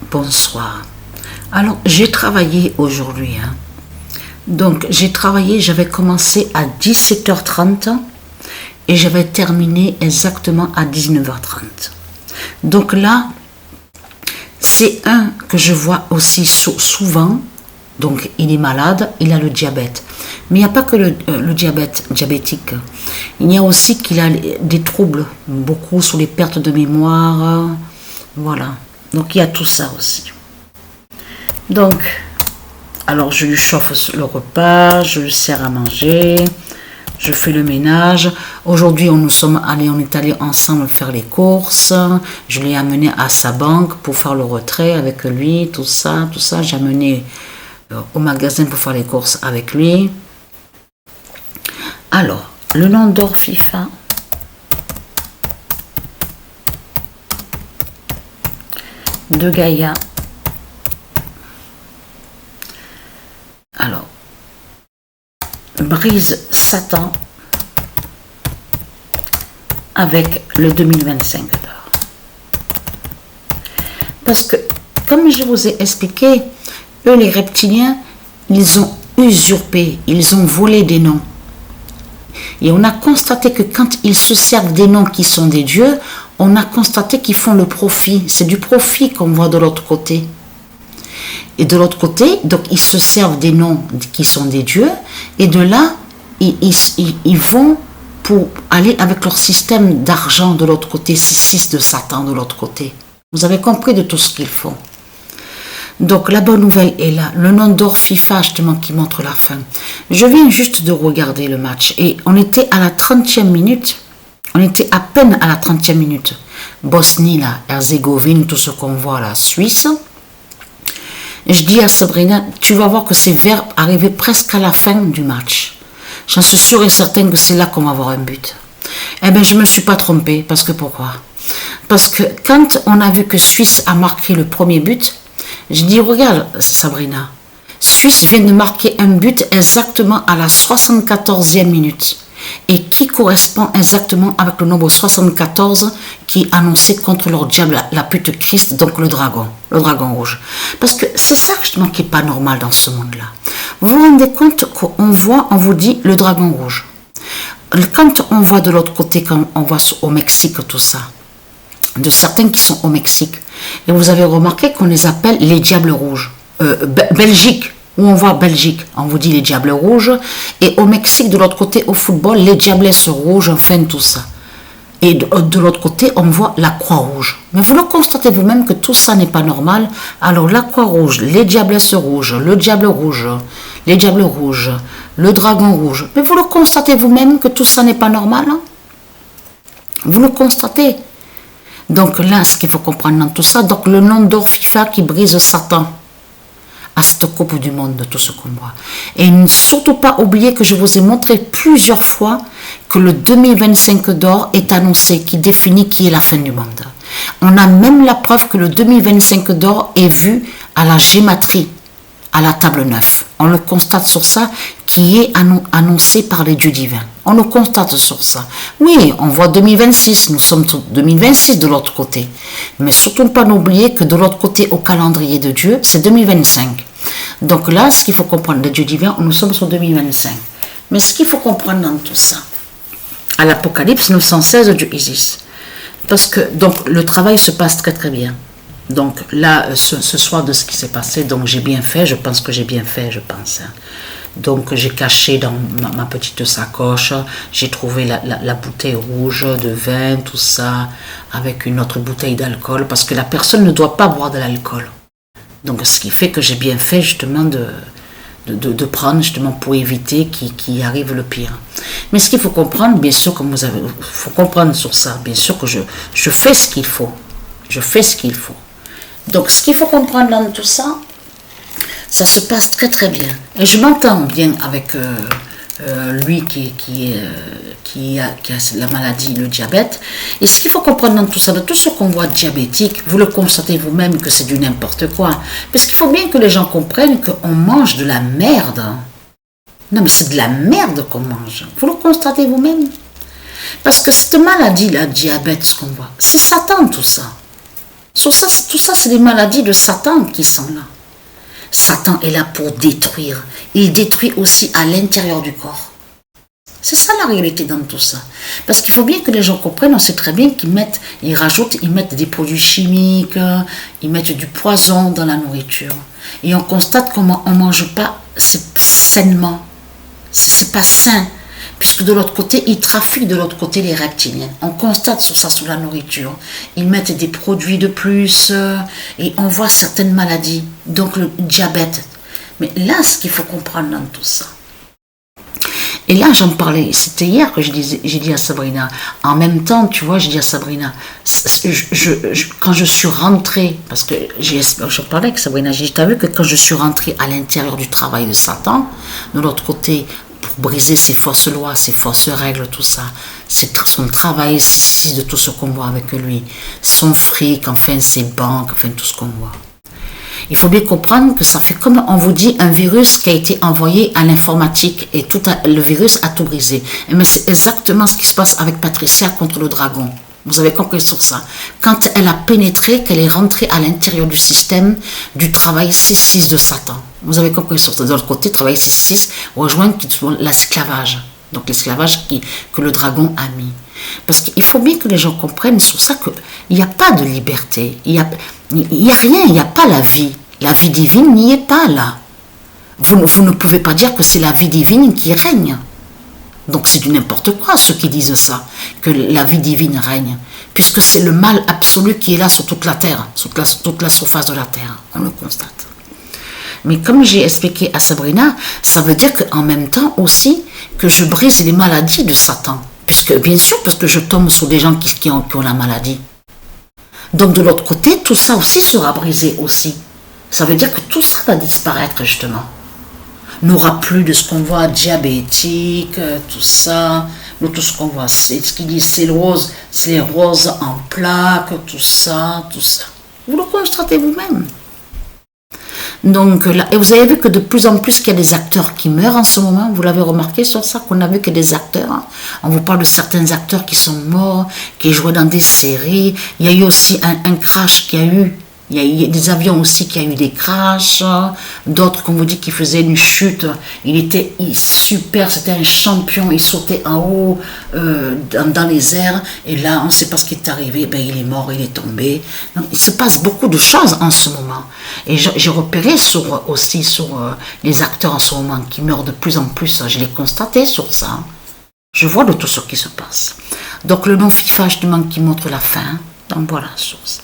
Bonsoir. Alors, j'ai travaillé aujourd'hui. Donc, j'avais commencé à 17h30 et j'avais terminé exactement à 19h30. Donc là, c'est un que je vois aussi souvent. Donc, il est malade, il a le diabète. Mais il n'y a pas que le diabétique. Il y a aussi qu'il a des troubles, beaucoup sur les pertes de mémoire. Voilà. Donc, il y a tout ça aussi. Donc, alors je lui chauffe le repas, je lui sers à manger, je fais le ménage. Aujourd'hui, on est allé ensemble faire les courses. Je l'ai amené à sa banque pour faire le retrait avec lui, tout ça. J'ai amené au magasin pour faire les courses avec lui. Alors, le nom d'or FIFA. De Gaïa. Alors, brise Satan avec le 2025 d'or. Parce que, comme je vous ai expliqué, eux les reptiliens, ils ont usurpé, ils ont volé des noms. Et on a constaté que quand ils se servent des noms qui sont des dieux, on a constaté qu'ils font le profit. C'est du profit qu'on voit de l'autre côté. Et de l'autre côté, donc ils se servent des noms qui sont des dieux. Et de là, ils vont pour aller avec leur système d'argent de l'autre côté, 6 de Satan de l'autre côté. Vous avez compris de tout ce qu'ils font. Donc la bonne nouvelle est là, le nom d'or FIFA justement qui montre la fin. Je viens juste de regarder le match et on était à la 30e minute, on était à peine à la 30e minute. Bosnie, là, Herzégovine, tout ce qu'on voit là, Suisse. Et je dis à Sabrina, tu vas voir que c'est vers arriver presque à la fin du match. J'en suis sûre et certaine que c'est là qu'on va avoir un but. Eh bien, je ne me suis pas trompée, parce que pourquoi? Parce que quand on a vu que Suisse a marqué le premier but, je dis, regarde Sabrina, Suisse vient de marquer un but exactement à la 74e minute et qui correspond exactement avec le nombre 74 qui est annoncé contre leur diable, la pute Christ, donc le dragon rouge. Parce que c'est ça justement qui n'est pas normal dans ce monde-là. Vous vous rendez compte qu'on voit, on vous dit le dragon rouge. Quand on voit de l'autre côté, quand on voit au Mexique tout ça, de certains qui sont au Mexique, et vous avez remarqué qu'on les appelle les diables rouges. Belgique, où on voit Belgique, on vous dit les diables rouges. Et au Mexique, de l'autre côté, au football, les diablesses rouges, enfin tout ça. Et de l'autre côté, on voit la croix rouge. Mais vous le constatez vous-même que tout ça n'est pas normal. Alors la croix rouge, les diablesses rouges, le diable rouge, les diables rouges, le dragon rouge. Mais vous le constatez vous-même que tout ça n'est pas normal. Vous le constatez. Donc là, ce qu'il faut comprendre dans tout ça, donc le nom d'or FIFA qui brise Satan à cette coupe du monde de tout ce qu'on voit. Et ne surtout pas oublier que je vous ai montré plusieurs fois que le 2025 d'or est annoncé, qui définit qui est la fin du monde. On a même la preuve que le 2025 d'or est vu à la gématrie, à la table 9. On le constate sur ça, qui est annoncé par les dieux divins. On le constate sur ça. Oui, on voit 2026, nous sommes 2026 de l'autre côté. Mais surtout ne pas oublier que de l'autre côté, au calendrier de Dieu, c'est 2025. Donc là, ce qu'il faut comprendre, les dieux divins, nous sommes sur 2025. Mais ce qu'il faut comprendre dans tout ça, à l'Apocalypse 916 de Isis, parce que donc le travail se passe très très bien. Donc là, ce soir de ce qui s'est passé, donc j'ai bien fait, je pense que j'ai bien fait, je pense. Donc j'ai caché dans ma petite sacoche, j'ai trouvé la bouteille rouge de vin, tout ça, avec une autre bouteille d'alcool, parce que la personne ne doit pas boire de l'alcool. Donc ce qui fait que j'ai bien fait justement de prendre justement pour éviter qu'il arrive le pire. Mais ce qu'il faut comprendre, bien sûr, comme faut comprendre sur ça, bien sûr que je fais ce qu'il faut. Je fais ce qu'il faut. Donc ce qu'il faut comprendre dans tout ça, ça se passe très très bien. Et je m'entends bien avec lui qui a la maladie, le diabète. Et ce qu'il faut comprendre dans tout ça, de tout ce qu'on voit diabétique, vous le constatez vous-même que c'est du n'importe quoi. Parce qu'il faut bien que les gens comprennent qu'on mange de la merde. Non mais c'est de la merde qu'on mange. Vous le constatez vous-même. Parce que cette maladie, la diabète, ce qu'on voit, c'est Satan tout ça. Sur ça, tout ça, c'est des maladies de Satan qui sont là. Satan est là pour détruire. Il détruit aussi à l'intérieur du corps. C'est ça la réalité dans tout ça. Parce qu'il faut bien que les gens comprennent, on sait très bien qu'ils mettent, ils mettent des produits chimiques, ils mettent du poison dans la nourriture. Et on constate comment on ne mange pas sainement. C'est pas sain. Puisque de l'autre côté, ils trafiquent de l'autre côté les reptiliens. On constate sur ça, sur la nourriture. Ils mettent des produits de plus et on voit certaines maladies. Donc le diabète. Mais là, ce qu'il faut comprendre dans tout ça. Et là, j'en parlais, c'était hier que j'ai dit à Sabrina, en même temps, tu vois, j'ai dit à Sabrina, quand je suis rentrée, parce que je parlais avec Sabrina, j'ai dit, t'as vu que quand je suis rentrée à l'intérieur du travail de Satan, de l'autre côté, pour briser ses fausses lois, ses fausses règles, tout ça, c'est son travail, c'est de tout ce qu'on voit avec lui, son fric, enfin ses banques, enfin tout ce qu'on voit. Il faut bien comprendre que ça fait comme on vous dit un virus qui a été envoyé à l'informatique et le virus a tout brisé. Mais c'est exactement ce qui se passe avec Patricia contre le dragon. Vous avez compris sur ça. Quand elle a pénétré, qu'elle est rentrée à l'intérieur du système du travail C6 de Satan. Vous avez compris sur ça. De l'autre côté, travail C6 rejoint l'esclavage. Donc l'esclavage que le dragon a mis. Parce qu'il faut bien que les gens comprennent sur ça qu'il n'y a pas de liberté. Il n'y a rien, il n'y a pas la vie. La vie divine n'y est pas là. Vous ne pouvez pas dire que c'est la vie divine qui règne. Donc c'est du n'importe quoi ceux qui disent ça, que la vie divine règne. Puisque c'est le mal absolu qui est là sur toute la terre, sur toute la surface de la terre. On le constate. Mais comme j'ai expliqué à Sabrina, ça veut dire qu'en même temps aussi que je brise les maladies de Satan. Puisque, bien sûr, parce que je tombe sur des gens qui ont la maladie. Donc de l'autre côté, tout ça aussi sera brisé aussi. Ça veut dire que tout ça va disparaître justement. N'aura plus de ce qu'on voit diabétique, tout ça. Tout ce qu'on voit, c'est ce qu'il dit, c'est les roses en plaques, tout ça. Vous le constatez vous-même. Donc là, et vous avez vu que de plus en plus qu'il y a des acteurs qui meurent en ce moment, vous l'avez remarqué sur ça, qu'on a vu que des acteurs, hein. On vous parle de certains acteurs qui sont morts, qui jouaient dans des séries, il y a eu aussi un crash qu'il y a eu, il y a des avions aussi qui a eu des crashs, d'autres qu'on vous dit qui faisaient une chute, il était super, c'était un champion, il sautait en haut dans les airs, et là on ne sait pas ce qui est arrivé, ben, il est mort, il est tombé. Donc, il se passe beaucoup de choses en ce moment, et j'ai repéré aussi sur les acteurs en ce moment qui meurent de plus en plus, je l'ai constaté sur ça, je vois de tout ce qui se passe. Donc le non-FIFA justement qui montre la fin, donc voilà sur ça.